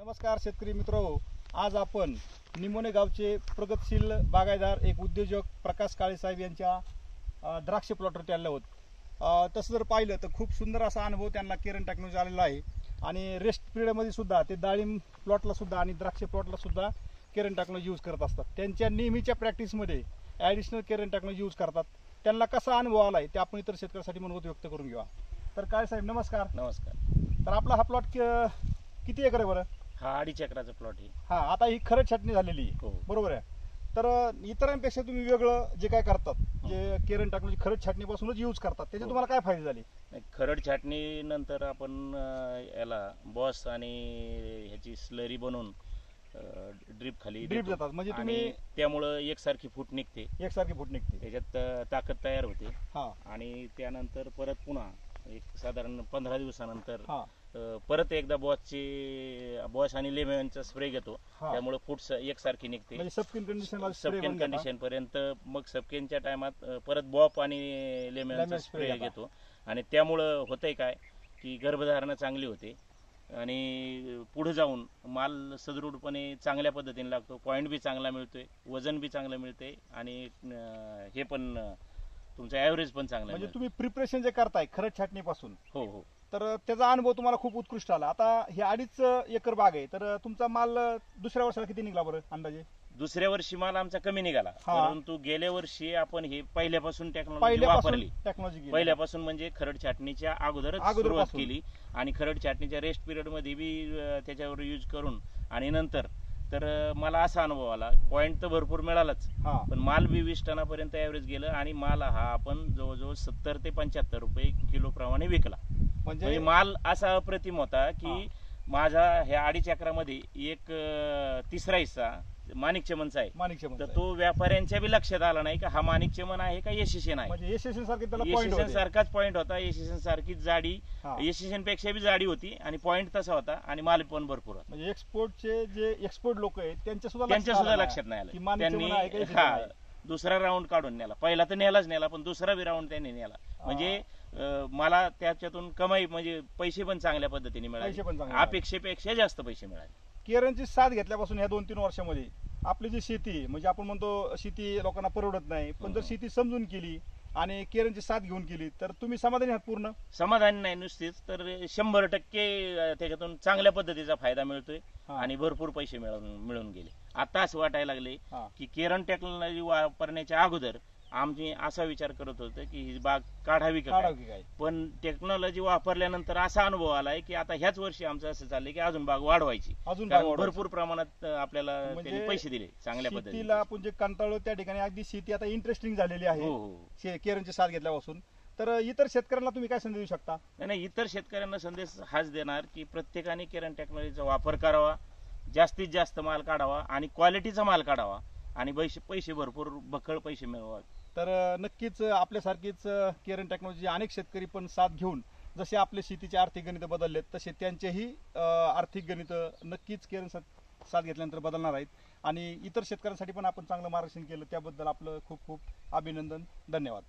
नमस्कार शेतकरी मित्रहो, आज आपण निमोणे गावचे प्रगतशील बागायतदार एक उद्योजक प्रकाश काळे साहेब यांच्या द्राक्ष प्लॉटवरती आले आहोत। तसं जर पाहिलं तर खूप सुंदर असा अनुभव त्यांना केरन टेक्नॉलॉजी आलेला आहे आणि रेस्ट पिरियडमध्ये सुद्धा ते डाळिंब प्लॉटला सुद्धा आणि द्राक्ष प्लॉटला सुद्धा केरन टेक्नॉलॉजी यूज करत असतात। त्यांच्या नेहमीच्या प्रॅक्टिसमध्ये ॲडिशनल केरन टेक्नॉलॉजी यूज करतात। त्यांना कसा अनुभव आला आहे ते आपण इतर शेतकऱ्यांसाठी मनोगत व्यक्त करून घेऊया। तर काळे साहेब नमस्कार। नमस्कार। तर आपला हा प्लॉट किती एकर आहे बरं? हा 2.5 एकराचा प्लॉट आहे। हा, आता ही खरड छाटणी झालेली आहे, हो बरोबर आहे। तर इतरांपेक्षा तुम्ही वेगळं जे काय करतात, जे केरन टेक्नॉलॉजी खरड छाटणीपासूनच यूज करतात, त्याचे तुम्हाला काय फायदे झाले? खरड छाटणी नंतर आपण याला बॉस आणि ह्याची स्लरी बनवून ड्रिप खाली ड्रिप देतो. देतात म्हणजे आणि तुम्ही त्यामुळं एकसारखी फूट निघते, एकसारखी फूट निघते, त्याच्यात ताकद तयार होते। हा, आणि त्यानंतर परत पुन्हा एक साधारण 15 दिवसानंतर हा, परत एकदा बॉस आणि लेमनचा स्प्रे घेतो, हा। त्यामुळे फूट एकसारखी निघते म्हणजे सबकिन कंडिशन सबकेन कंडिशन पर्यंत। मग सबकेनच्या टायमात परत बॉप आणि लेमनचा स्प्रे घेतो आणि त्यामुळं होतंय काय की गर्भधारणा चांगली होते आणि पुढे जाऊन माल सदृढपणे चांगल्या पद्धतीने लागतो, पॉईंट बी चांगला मिळतोय, वजन बी चांगलं मिळते आणि हे पण तुमचा ॲव्हरेज पण चांगला म्हणजे मिळतो। तुम्ही प्रिपरेशन जे करताय खरड छाटणीपासून, हो हो। तर त्याचा अनुभव तुम्हाला खूप उत्कृष्ट आला। आता हे 2.5 एकर बाग आहे, तर तुमचा माल दुसऱ्या वर्षाला किती निघाला बरं अंदाजे? दुसऱ्या वर्षी माल आमचा कमी निघाला, हा। परंतु गेल्या वर्षी आपण हे पहिल्यापासून टेक्नॉलॉजी वापरली। टेक्नॉलॉजी पहिल्यापासून म्हणजे खरड छाटणीच्या अगोदरच सुरुवात केली आणि खरड छाटणीच्या रेस्ट पिरियड मध्ये बी त्याच्यावर यूज करून आणि नंतर तर मला असा अनुभव आला, पॉईंट तर भरपूर मिळालाच, पण माल बी 20 टनापर्यंत ॲव्हरेज गेलं आणि माल हा आपण जवळजवळ 70 ते 75 रुपये किलो प्रमाणे विकला। म्हणजे माल असा अप्रतिम होता की माझा ह्या 2.5 एकरामध्ये एक तिसरा हिस्सा माणिक चमनचा आहे, तर तो व्यापाऱ्यांच्या बी लक्षात आला नाही का हा माणिक चमन आहे का यशस्वीन आहे। म्हणजे यशस्वीन सारखाच पॉईंट होता, यशस्वीन सारखीच जाडी, यशस्वीन पेक्षा बी जाडी होती आणि पॉईंट तसा होता आणि माल पण भरपूर होता। म्हणजे एक्सपोर्टचे जे एक्सपोर्ट लोक आहेत त्यांच्या सुद्धा लक्षात नाही आलं। त्यांनी दुसरा राऊंड काढून नेला, पहिला तर नेला पण दुसरा बी राऊंड त्यांनी नेला। म्हणजे मला त्याच्यातून कमाई म्हणजे पैसे पण चांगल्या पद्धतीने मिळाले, अपेक्षेपेक्षा जास्त पैसे मिळाले। केरनची साथ घेतल्यापासून ह्या 2-3 वर्षामध्ये आपली जी शेती म्हणजे आपण म्हणतो शेती लोकांना परवडत नाही, पण जर शेती समजून केली आणि केरनची साथ घेऊन केली तर तुम्ही समाधानी आहात? पूर्ण समाधानी नाही नुसतीच तर 100% त्याच्यातून चांगल्या पद्धतीचा फायदा मिळतोय आणि भरपूर पैसे मिळून गेले। आता असं वाटायला लागले की केरन टेक्नॉलॉजी वापरण्याच्या अगोदर आम्ही असा विचार करत होतो की ही बाग काढावी का काय, पण टेक्नॉलॉजी वापरल्यानंतर असा अनुभव आलाय की आता ह्याच वर्षी आमचं असं चाललंय की अजून बाग वाढवायची, भरपूर प्रमाणात आपल्याला पैसे दिले चांगल्या पद्धतीने। आपण जे कंटाळलो त्या ठिकाणी अगदी शेती आता इंटरेस्टिंग झालेली आहे केरनची साथ घेतल्यापासून। तर इतर शेतकऱ्यांना तुम्ही काय संदेश देऊ शकता? नाही, इतर शेतकऱ्यांना संदेश हाच देणार की प्रत्येकाने केरन टेक्नॉलॉजीचा वापर करावा, जास्तीत जास्त माल काढावा आणि क्वालिटीचा माल काढावा आणि पैसे भरपूर बखळ पैसे मिळवा। तर नक्कीच आपल्यासारखीच केरन टेक्नॉलॉजी अनेक शेतकरी पण साथ घेऊन जसे आपले शेतीचे आर्थिक गणित बदललेत तसे त्यांचेही आर्थिक गणित नक्कीच केरन साथ घेतल्यानंतर बदलणार आहेत आणि इतर शेतकऱ्यांसाठी पण आपण चांगलं मार्गदर्शन केलं त्याबद्दल आपलं खूप खूप अभिनंदन, धन्यवाद।